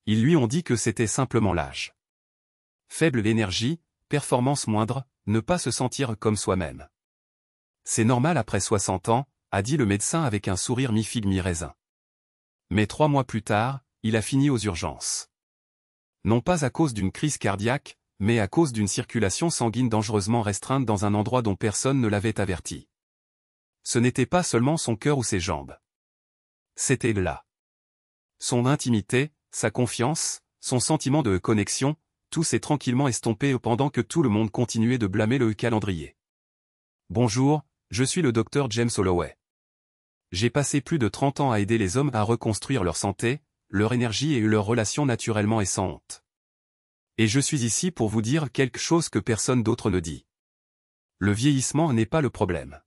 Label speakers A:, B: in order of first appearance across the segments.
A: Ils lui ont dit que c'était simplement l'âge. Faible énergie, performance moindre, ne pas se sentir comme soi-même. C'est normal après 60 ans, a dit le médecin avec un sourire mi-figue mi-raisin. Mais 3 mois plus tard, il a fini aux urgences. Non pas à cause d'une crise cardiaque, mais à cause d'une circulation sanguine dangereusement restreinte dans un endroit dont personne ne l'avait averti. Ce n'était pas seulement son cœur ou ses jambes. C'était là. Son intimité, sa confiance, son sentiment de connexion, tout s'est tranquillement estompé pendant que tout le monde continuait de blâmer le calendrier. Bonjour, je suis le docteur James Holloway. J'ai passé plus de 30 ans à aider les hommes à reconstruire leur santé, leur énergie et leurs relations naturellement et sans honte. Et je suis ici pour vous dire quelque chose que personne d'autre ne dit. Le vieillissement n'est pas le problème.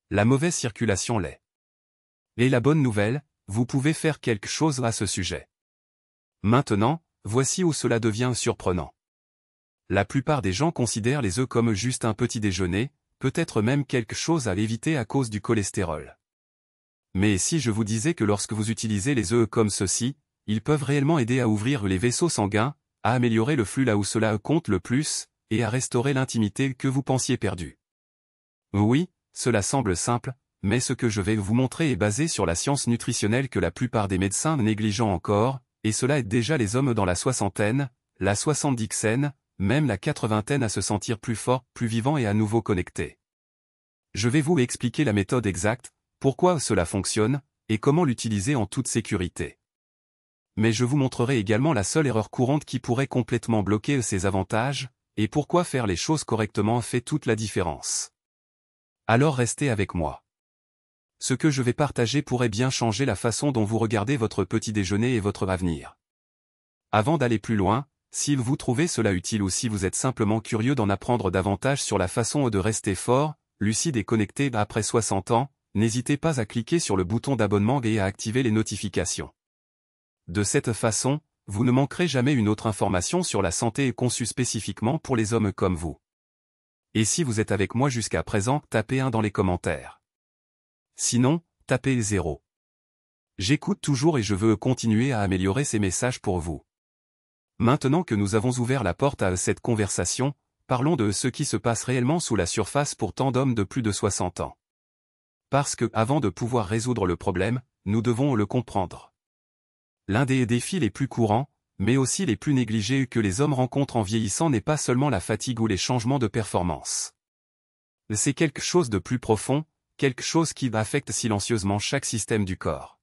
A: La mauvaise circulation l'est. Et la bonne nouvelle, vous pouvez faire quelque chose à ce sujet. Maintenant, voici où cela devient surprenant. La plupart des gens considèrent les œufs comme juste un petit déjeuner, peut-être même quelque chose à éviter à cause du cholestérol. Mais si je vous disais que lorsque vous utilisez les œufs comme ceci, ils peuvent réellement aider à ouvrir les vaisseaux sanguins, à améliorer le flux là où cela compte le plus, et à restaurer l'intimité que vous pensiez perdue. Oui, cela semble simple, mais ce que je vais vous montrer est basé sur la science nutritionnelle que la plupart des médecins négligent encore, et cela aide déjà les hommes dans la soixantaine, la soixante-dixaine, même la quatre-vingtaine à se sentir plus forts, plus vivants et à nouveau connectés. Je vais vous expliquer la méthode exacte, pourquoi cela fonctionne, et comment l'utiliser en toute sécurité. Mais je vous montrerai également la seule erreur courante qui pourrait complètement bloquer ces avantages, et pourquoi faire les choses correctement fait toute la différence. Alors restez avec moi. Ce que je vais partager pourrait bien changer la façon dont vous regardez votre petit déjeuner et votre avenir. Avant d'aller plus loin, si vous trouvez cela utile ou si vous êtes simplement curieux d'en apprendre davantage sur la façon de rester fort, lucide et connecté après 60 ans, n'hésitez pas à cliquer sur le bouton d'abonnement et à activer les notifications. De cette façon, vous ne manquerez jamais une autre information sur la santé conçue spécifiquement pour les hommes comme vous. Et si vous êtes avec moi jusqu'à présent, tapez 1 dans les commentaires. Sinon, tapez 0. J'écoute toujours et je veux continuer à améliorer ces messages pour vous. Maintenant que nous avons ouvert la porte à cette conversation, parlons de ce qui se passe réellement sous la surface pour tant d'hommes de plus de 60 ans. Parce que, avant de pouvoir résoudre le problème, nous devons le comprendre. L'un des défis les plus courants, mais aussi les plus négligés que les hommes rencontrent en vieillissant n'est pas seulement la fatigue ou les changements de performance. C'est quelque chose de plus profond, quelque chose qui affecte silencieusement chaque système du corps.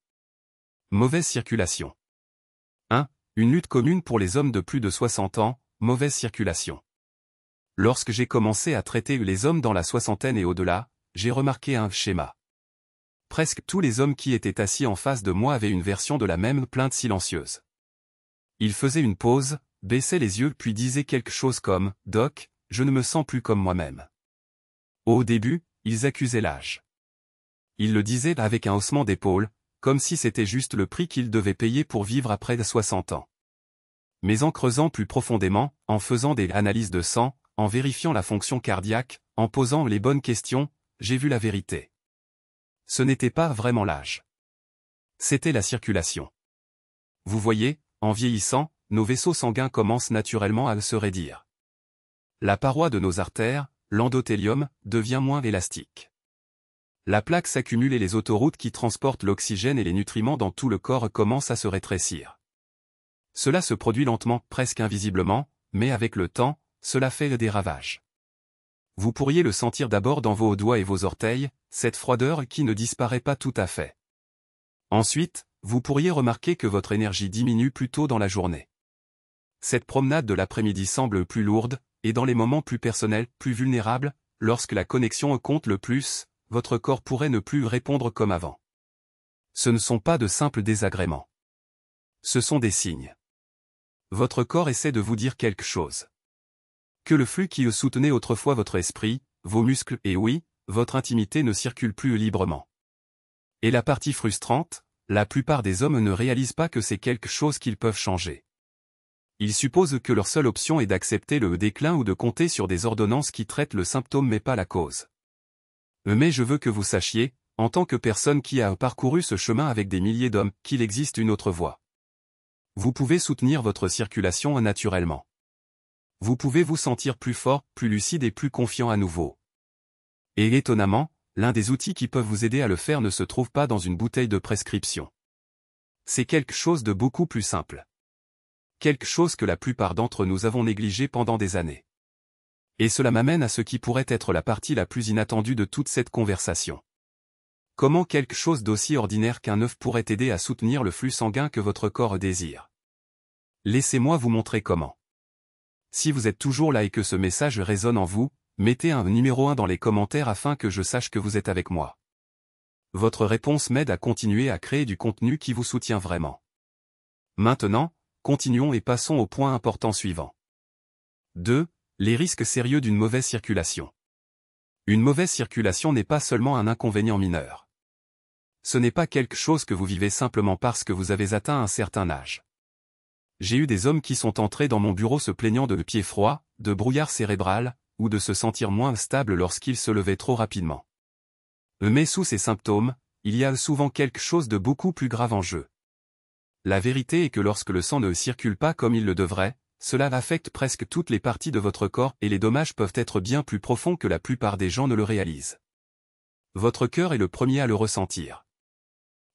A: Mauvaise circulation. 1. Une lutte commune pour les hommes de plus de 60 ans, mauvaise circulation. Lorsque j'ai commencé à traiter les hommes dans la soixantaine et au-delà, j'ai remarqué un schéma. Presque tous les hommes qui étaient assis en face de moi avaient une version de la même plainte silencieuse. Ils faisaient une pause, baissaient les yeux puis disaient quelque chose comme « Doc, je ne me sens plus comme moi-même ». Au début, ils accusaient l'âge. Ils le disaient avec un haussement d'épaule, comme si c'était juste le prix qu'ils devaient payer pour vivre après 60 ans. Mais en creusant plus profondément, en faisant des analyses de sang, en vérifiant la fonction cardiaque, en posant les bonnes questions, j'ai vu la vérité. Ce n'était pas vraiment l'âge. C'était la circulation. Vous voyez, en vieillissant, nos vaisseaux sanguins commencent naturellement à se raidir. La paroi de nos artères, l'endothélium, devient moins élastique. La plaque s'accumule et les autoroutes qui transportent l'oxygène et les nutriments dans tout le corps commencent à se rétrécir. Cela se produit lentement, presque invisiblement, mais avec le temps, cela fait des ravages. Vous pourriez le sentir d'abord dans vos doigts et vos orteils, cette froideur qui ne disparaît pas tout à fait. Ensuite, vous pourriez remarquer que votre énergie diminue plus tôt dans la journée. Cette promenade de l'après-midi semble plus lourde, et dans les moments plus personnels, plus vulnérables, lorsque la connexion compte le plus, votre corps pourrait ne plus répondre comme avant. Ce ne sont pas de simples désagréments. Ce sont des signes. Votre corps essaie de vous dire quelque chose. Que le flux qui soutenait autrefois votre esprit, vos muscles et oui, votre intimité ne circule plus librement. Et la partie frustrante, la plupart des hommes ne réalisent pas que c'est quelque chose qu'ils peuvent changer. Ils supposent que leur seule option est d'accepter le déclin ou de compter sur des ordonnances qui traitent le symptôme mais pas la cause. Mais je veux que vous sachiez, en tant que personne qui a parcouru ce chemin avec des milliers d'hommes, qu'il existe une autre voie. Vous pouvez soutenir votre circulation naturellement. Vous pouvez vous sentir plus fort, plus lucide et plus confiant à nouveau. Et étonnamment, l'un des outils qui peuvent vous aider à le faire ne se trouve pas dans une bouteille de prescription. C'est quelque chose de beaucoup plus simple. Quelque chose que la plupart d'entre nous avons négligé pendant des années. Et cela m'amène à ce qui pourrait être la partie la plus inattendue de toute cette conversation. Comment quelque chose d'aussi ordinaire qu'un œuf pourrait aider à soutenir le flux sanguin que votre corps désire? Laissez-moi vous montrer comment. Si vous êtes toujours là et que ce message résonne en vous, mettez un numéro 1 dans les commentaires afin que je sache que vous êtes avec moi. Votre réponse m'aide à continuer à créer du contenu qui vous soutient vraiment. Maintenant, continuons et passons au point important suivant. 2. Les risques sérieux d'une mauvaise circulation. Une mauvaise circulation n'est pas seulement un inconvénient mineur. Ce n'est pas quelque chose que vous vivez simplement parce que vous avez atteint un certain âge. J'ai eu des hommes qui sont entrés dans mon bureau se plaignant de pieds froids, de brouillard cérébral, ou de se sentir moins stable lorsqu'ils se levaient trop rapidement. Mais sous ces symptômes, il y a souvent quelque chose de beaucoup plus grave en jeu. La vérité est que lorsque le sang ne circule pas comme il le devrait, cela affecte presque toutes les parties de votre corps et les dommages peuvent être bien plus profonds que la plupart des gens ne le réalisent. Votre cœur est le premier à le ressentir.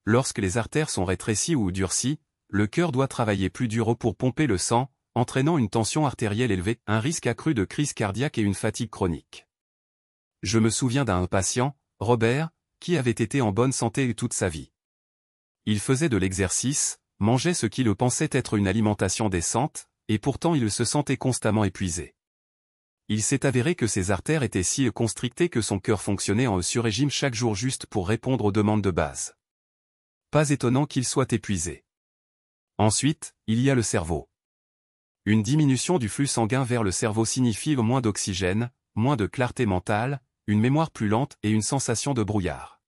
A: Lorsque les artères sont rétrécies ou durcies, le cœur doit travailler plus dur pour pomper le sang, entraînant une tension artérielle élevée, un risque accru de crise cardiaque et une fatigue chronique. Je me souviens d'un patient, Robert, qui avait été en bonne santé toute sa vie. Il faisait de l'exercice, mangeait ce qu'il pensait être une alimentation décente, et pourtant il se sentait constamment épuisé. Il s'est avéré que ses artères étaient si constrictées que son cœur fonctionnait en sur-régime chaque jour juste pour répondre aux demandes de base. Pas étonnant qu'il soit épuisé. Ensuite, il y a le cerveau. Une diminution du flux sanguin vers le cerveau signifie moins d'oxygène, moins de clarté mentale, une mémoire plus lente et une sensation de brouillard.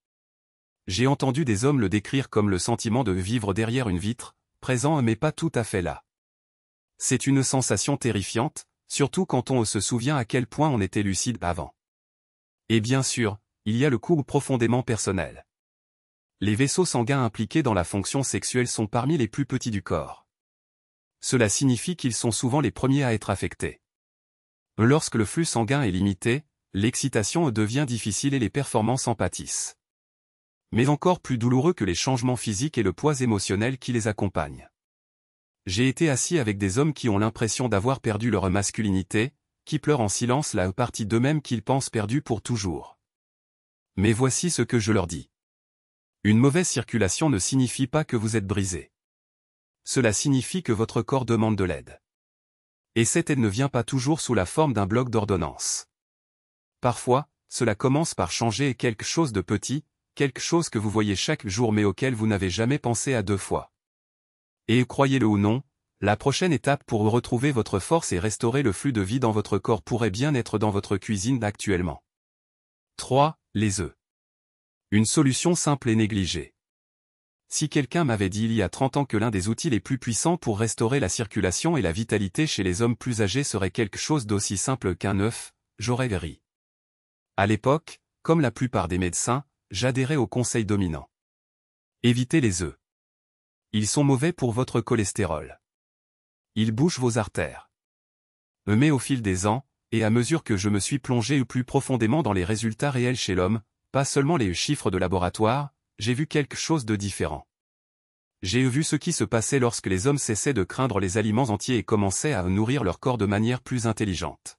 A: J'ai entendu des hommes le décrire comme le sentiment de vivre derrière une vitre, présent mais pas tout à fait là. C'est une sensation terrifiante, surtout quand on se souvient à quel point on était lucide avant. Et bien sûr, il y a le coût profondément personnel. Les vaisseaux sanguins impliqués dans la fonction sexuelle sont parmi les plus petits du corps. Cela signifie qu'ils sont souvent les premiers à être affectés. Lorsque le flux sanguin est limité, l'excitation devient difficile et les performances en pâtissent. Mais encore plus douloureux que les changements physiques est le poids émotionnel qui les accompagne. J'ai été assis avec des hommes qui ont l'impression d'avoir perdu leur masculinité, qui pleurent en silence la partie d'eux-mêmes qu'ils pensent perdue pour toujours. Mais voici ce que je leur dis. Une mauvaise circulation ne signifie pas que vous êtes brisé. Cela signifie que votre corps demande de l'aide. Et cette aide ne vient pas toujours sous la forme d'un bloc d'ordonnance. Parfois, cela commence par changer quelque chose de petit, quelque chose que vous voyez chaque jour mais auquel vous n'avez jamais pensé à 2 fois. Et croyez-le ou non, la prochaine étape pour retrouver votre force et restaurer le flux de vie dans votre corps pourrait bien être dans votre cuisine actuellement. 3. Les œufs. Une solution simple et négligée. Si quelqu'un m'avait dit il y a 30 ans que l'un des outils les plus puissants pour restaurer la circulation et la vitalité chez les hommes plus âgés serait quelque chose d'aussi simple qu'un œuf, j'aurais ri. À l'époque, comme la plupart des médecins, j'adhérais au conseil dominant. Évitez les œufs. Ils sont mauvais pour votre cholestérol. Ils bouchent vos artères. Mais au fil des ans, et à mesure que je me suis plongé plus profondément dans les résultats réels chez l'homme, pas seulement les chiffres de laboratoire, j'ai vu quelque chose de différent. J'ai vu ce qui se passait lorsque les hommes cessaient de craindre les aliments entiers et commençaient à nourrir leur corps de manière plus intelligente.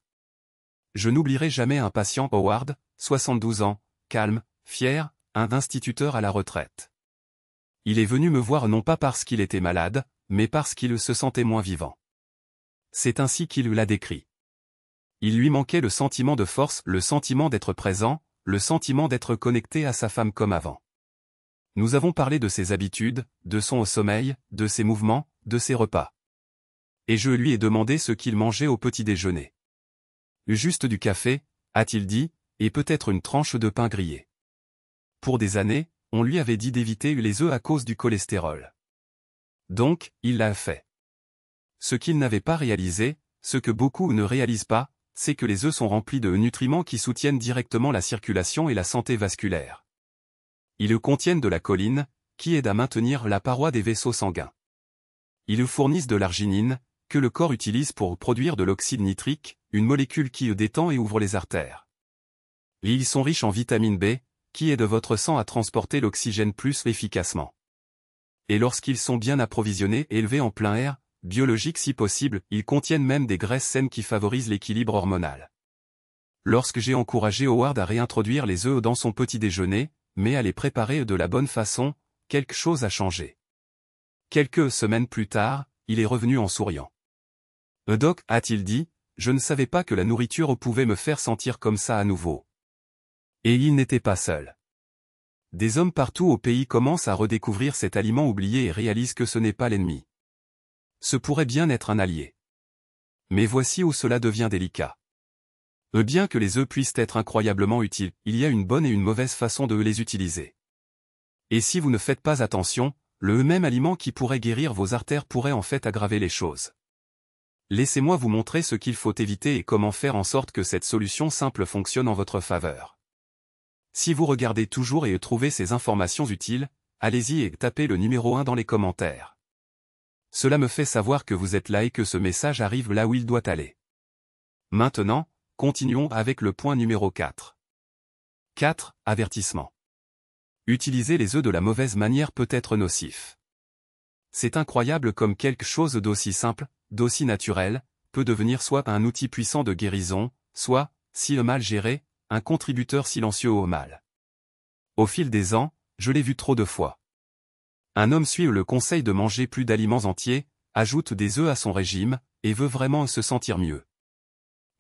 A: Je n'oublierai jamais un patient Howard, 72 ans, calme, fier, un instituteur à la retraite. Il est venu me voir non pas parce qu'il était malade, mais parce qu'il se sentait moins vivant. C'est ainsi qu'il l'a décrit. Il lui manquait le sentiment de force, le sentiment d'être présent, le sentiment d'être connecté à sa femme comme avant. Nous avons parlé de ses habitudes, de son sommeil, de ses mouvements, de ses repas. Et je lui ai demandé ce qu'il mangeait au petit déjeuner. Juste du café, a-t-il dit, et peut-être une tranche de pain grillé. Pour des années, on lui avait dit d'éviter les œufs à cause du cholestérol. Donc, il l'a fait. Ce qu'il n'avait pas réalisé, ce que beaucoup ne réalisent pas, c'est que les œufs sont remplis de nutriments qui soutiennent directement la circulation et la santé vasculaire. Ils contiennent de la choline, qui aide à maintenir la paroi des vaisseaux sanguins. Ils fournissent de l'arginine, que le corps utilise pour produire de l'oxyde nitrique, une molécule qui détend et ouvre les artères. Et ils sont riches en vitamine B, qui aide votre sang à transporter l'oxygène plus efficacement. Et lorsqu'ils sont bien approvisionnés et élevés en plein air, biologique si possible, ils contiennent même des graisses saines qui favorisent l'équilibre hormonal. Lorsque j'ai encouragé Howard à réintroduire les œufs dans son petit déjeuner, mais à les préparer de la bonne façon, quelque chose a changé. Quelques semaines plus tard, il est revenu en souriant. « Doc, a-t-il dit, je ne savais pas que la nourriture pouvait me faire sentir comme ça à nouveau. » Et il n'était pas seul. Des hommes partout au pays commencent à redécouvrir cet aliment oublié et réalisent que ce n'est pas l'ennemi. Ce pourrait bien être un allié. Mais voici où cela devient délicat. Bien que les œufs puissent être incroyablement utiles, il y a une bonne et une mauvaise façon de les utiliser. Et si vous ne faites pas attention, le même aliment qui pourrait guérir vos artères pourrait en fait aggraver les choses. Laissez-moi vous montrer ce qu'il faut éviter et comment faire en sorte que cette solution simple fonctionne en votre faveur. Si vous regardez toujours et trouvez ces informations utiles, allez-y et tapez le numéro 1 dans les commentaires. Cela me fait savoir que vous êtes là et que ce message arrive là où il doit aller. Maintenant, continuons avec le point numéro 4. 4. Avertissement. Utiliser les œufs de la mauvaise manière peut être nocif. C'est incroyable comme quelque chose d'aussi simple, d'aussi naturel, peut devenir soit un outil puissant de guérison, soit, si mal géré, un contributeur silencieux au mal. Au fil des ans, je l'ai vu trop de fois. Un homme suit le conseil de manger plus d'aliments entiers, ajoute des œufs à son régime, et veut vraiment se sentir mieux.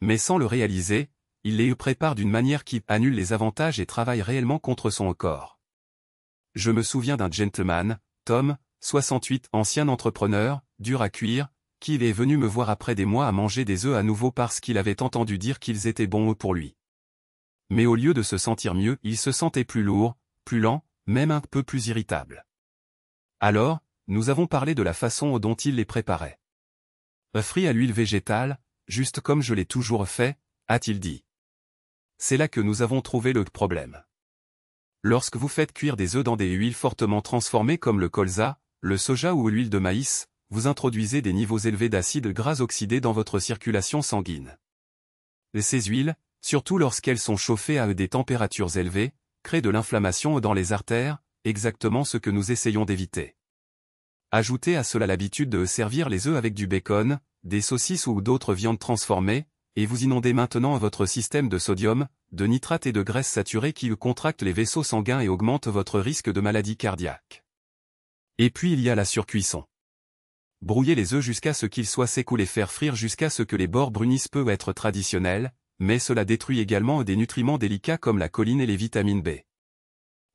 A: Mais sans le réaliser, il les prépare d'une manière qui annule les avantages et travaille réellement contre son corps. Je me souviens d'un gentleman, Tom, 68, ancien entrepreneur, dur à cuire, qui est venu me voir après des mois à manger des œufs à nouveau parce qu'il avait entendu dire qu'ils étaient bons pour lui. Mais au lieu de se sentir mieux, il se sentait plus lourd, plus lent, même un peu plus irritable. Alors, nous avons parlé de la façon dont il les préparait. Frits à l'huile végétale, juste comme je l'ai toujours fait, a-t-il dit. C'est là que nous avons trouvé le problème. Lorsque vous faites cuire des œufs dans des huiles fortement transformées comme le colza, le soja ou l'huile de maïs, vous introduisez des niveaux élevés d'acides gras oxydés dans votre circulation sanguine. Et ces huiles, surtout lorsqu'elles sont chauffées à des températures élevées, créent de l'inflammation dans les artères, exactement ce que nous essayons d'éviter. Ajoutez à cela l'habitude de servir les œufs avec du bacon, des saucisses ou d'autres viandes transformées, et vous inondez maintenant votre système de sodium, de nitrate et de graisse saturée qui contractent les vaisseaux sanguins et augmentent votre risque de maladie cardiaque. Et puis il y a la surcuisson. Brouillez les œufs jusqu'à ce qu'ils soient secs ou les faire frire jusqu'à ce que les bords brunissent peut être traditionnel, mais cela détruit également des nutriments délicats comme la choline et les vitamines B.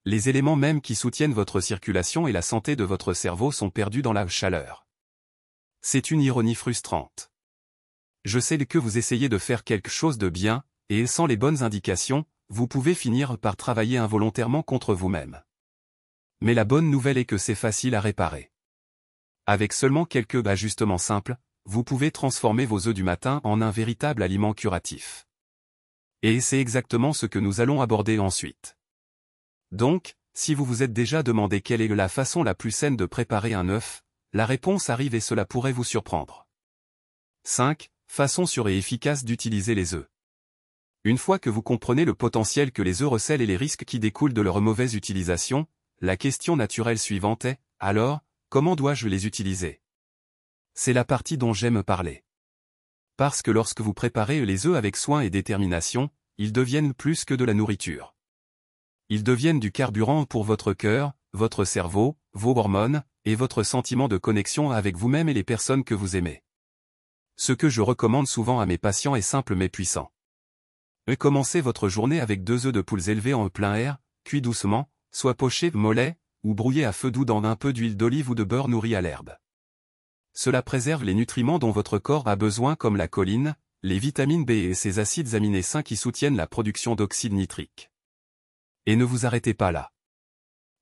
A: Les éléments même qui soutiennent votre circulation et la santé de votre cerveau sont perdus dans la chaleur. C'est une ironie frustrante. Je sais que vous essayez de faire quelque chose de bien, et sans les bonnes indications, vous pouvez finir par travailler involontairement contre vous-même. Mais la bonne nouvelle est que c'est facile à réparer. Avec seulement quelques ajustements simples, vous pouvez transformer vos œufs du matin en un véritable aliment curatif. Et c'est exactement ce que nous allons aborder ensuite. Donc, si vous vous êtes déjà demandé quelle est la façon la plus saine de préparer un œuf, la réponse arrive et cela pourrait vous surprendre. 5. Façon sûre et efficace d'utiliser les œufs. Une fois que vous comprenez le potentiel que les œufs recèlent et les risques qui découlent de leur mauvaise utilisation, la question naturelle suivante est, alors, comment dois-je les utiliser? C'est la partie dont j'aime parler. Parce que lorsque vous préparez les œufs avec soin et détermination, ils deviennent plus que de la nourriture. Ils deviennent du carburant pour votre cœur, votre cerveau, vos hormones, et votre sentiment de connexion avec vous-même et les personnes que vous aimez. Ce que je recommande souvent à mes patients est simple mais puissant. Commencez votre journée avec 2 œufs de poules élevés en plein air, cuits doucement, soit pochés, mollets, ou brouillés à feu doux dans un peu d'huile d'olive ou de beurre nourri à l'herbe. Cela préserve les nutriments dont votre corps a besoin comme la choline, les vitamines B et ces acides aminés sains qui soutiennent la production d'oxyde nitrique. Et ne vous arrêtez pas là.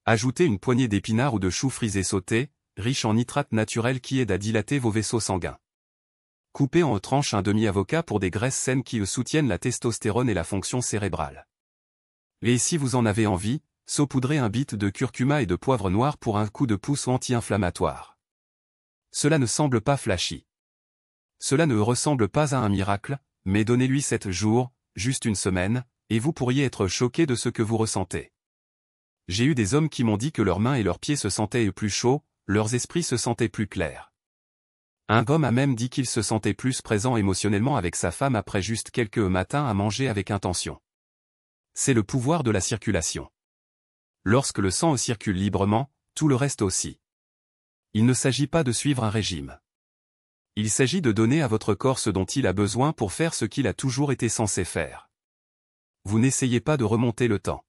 A: Ajoutez une poignée d'épinards ou de choux frisés sautés, riches en nitrate naturel qui aident à dilater vos vaisseaux sanguins. Coupez en tranches un demi-avocat pour des graisses saines qui soutiennent la testostérone et la fonction cérébrale. Et si vous en avez envie, saupoudrez un bit de curcuma et de poivre noir pour un coup de pouce anti-inflammatoire. Cela ne semble pas flashy. Cela ne ressemble pas à un miracle, mais donnez-lui 7 jours, juste une semaine, et vous pourriez être choqué de ce que vous ressentez. J'ai eu des hommes qui m'ont dit que leurs mains et leurs pieds se sentaient plus chauds, leurs esprits se sentaient plus clairs. Un homme a même dit qu'il se sentait plus présent émotionnellement avec sa femme après juste quelques matins à manger avec intention. C'est le pouvoir de la circulation. Lorsque le sang circule librement, tout le reste aussi. Il ne s'agit pas de suivre un régime. Il s'agit de donner à votre corps ce dont il a besoin pour faire ce qu'il a toujours été censé faire. Vous n'essayez pas de remonter le temps.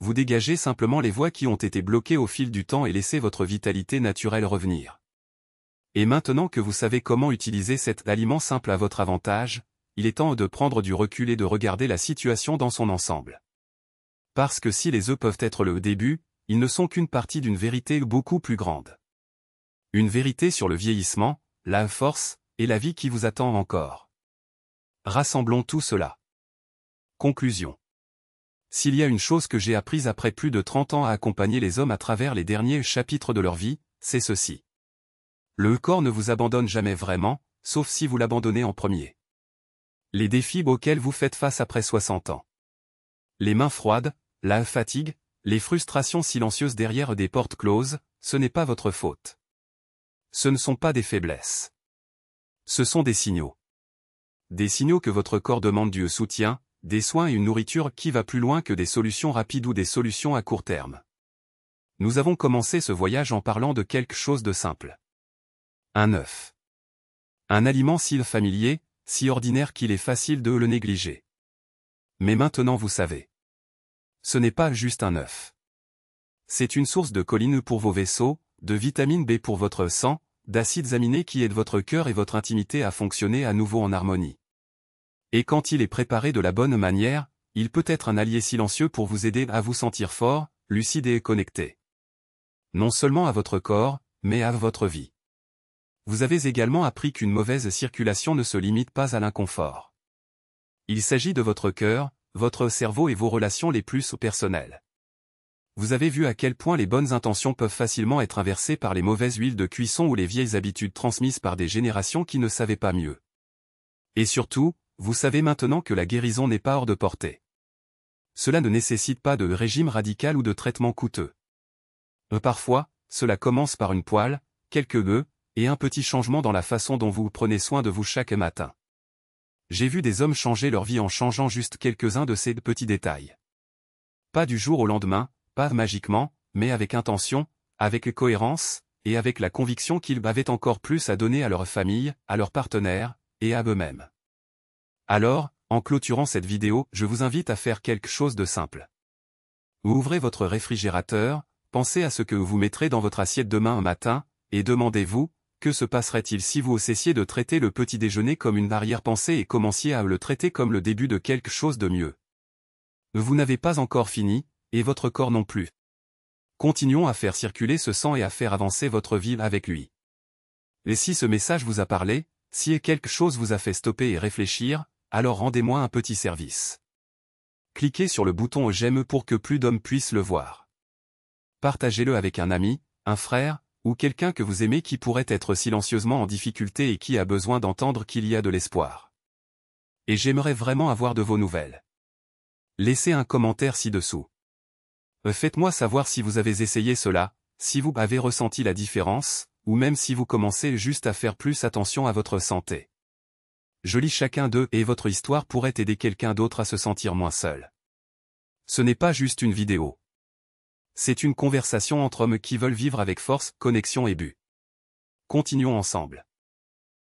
A: Vous dégagez simplement les voies qui ont été bloquées au fil du temps et laissez votre vitalité naturelle revenir. Et maintenant que vous savez comment utiliser cet aliment simple à votre avantage, il est temps de prendre du recul et de regarder la situation dans son ensemble. Parce que si les œufs peuvent être le début, ils ne sont qu'une partie d'une vérité beaucoup plus grande. Une vérité sur le vieillissement, la force, et la vie qui vous attend encore. Rassemblons tout cela. Conclusion. S'il y a une chose que j'ai apprise après plus de 30 ans à accompagner les hommes à travers les derniers chapitres de leur vie, c'est ceci. Le corps ne vous abandonne jamais vraiment, sauf si vous l'abandonnez en premier. Les défis auxquels vous faites face après 60 ans. Les mains froides, la fatigue, les frustrations silencieuses derrière des portes closes, ce n'est pas votre faute. Ce ne sont pas des faiblesses. Ce sont des signaux. Des signaux que votre corps demande du soutien, des soins et une nourriture qui va plus loin que des solutions rapides ou des solutions à court terme. Nous avons commencé ce voyage en parlant de quelque chose de simple. Un œuf. Un aliment si familier, si ordinaire qu'il est facile de le négliger. Mais maintenant vous savez. Ce n'est pas juste un œuf. C'est une source de choline pour vos vaisseaux, de vitamine B pour votre sang, d'acides aminés qui aident votre cœur et votre intimité à fonctionner à nouveau en harmonie. Et quand il est préparé de la bonne manière, il peut être un allié silencieux pour vous aider à vous sentir fort, lucide et connecté. Non seulement à votre corps, mais à votre vie. Vous avez également appris qu'une mauvaise circulation ne se limite pas à l'inconfort. Il s'agit de votre cœur, votre cerveau et vos relations les plus personnelles. Vous avez vu à quel point les bonnes intentions peuvent facilement être inversées par les mauvaises huiles de cuisson ou les vieilles habitudes transmises par des générations qui ne savaient pas mieux. Et surtout, vous savez maintenant que la guérison n'est pas hors de portée. Cela ne nécessite pas de régime radical ou de traitement coûteux. Parfois, cela commence par une poêle, quelques œufs, et un petit changement dans la façon dont vous prenez soin de vous chaque matin. J'ai vu des hommes changer leur vie en changeant juste quelques-uns de ces petits détails. Pas du jour au lendemain, pas magiquement, mais avec intention, avec cohérence, et avec la conviction qu'ils avaient encore plus à donner à leur famille, à leurs partenaires, et à eux-mêmes. Alors, en clôturant cette vidéo, je vous invite à faire quelque chose de simple. Ouvrez votre réfrigérateur, pensez à ce que vous mettrez dans votre assiette demain matin, et demandez-vous, que se passerait-il si vous cessiez de traiter le petit déjeuner comme une arrière-pensée et commenciez à le traiter comme le début de quelque chose de mieux. Vous n'avez pas encore fini, et votre corps non plus. Continuons à faire circuler ce sang et à faire avancer votre vie avec lui. Et si ce message vous a parlé, si quelque chose vous a fait stopper et réfléchir, alors rendez-moi un petit service. Cliquez sur le bouton j'aime pour que plus d'hommes puissent le voir. Partagez-le avec un ami, un frère, ou quelqu'un que vous aimez qui pourrait être silencieusement en difficulté et qui a besoin d'entendre qu'il y a de l'espoir. Et j'aimerais vraiment avoir de vos nouvelles. Laissez un commentaire ci-dessous. Faites-moi savoir si vous avez essayé cela, si vous avez ressenti la différence, ou même si vous commencez juste à faire plus attention à votre santé. Je lis chacun d'eux et votre histoire pourrait aider quelqu'un d'autre à se sentir moins seul. Ce n'est pas juste une vidéo. C'est une conversation entre hommes qui veulent vivre avec force, connexion et but. Continuons ensemble.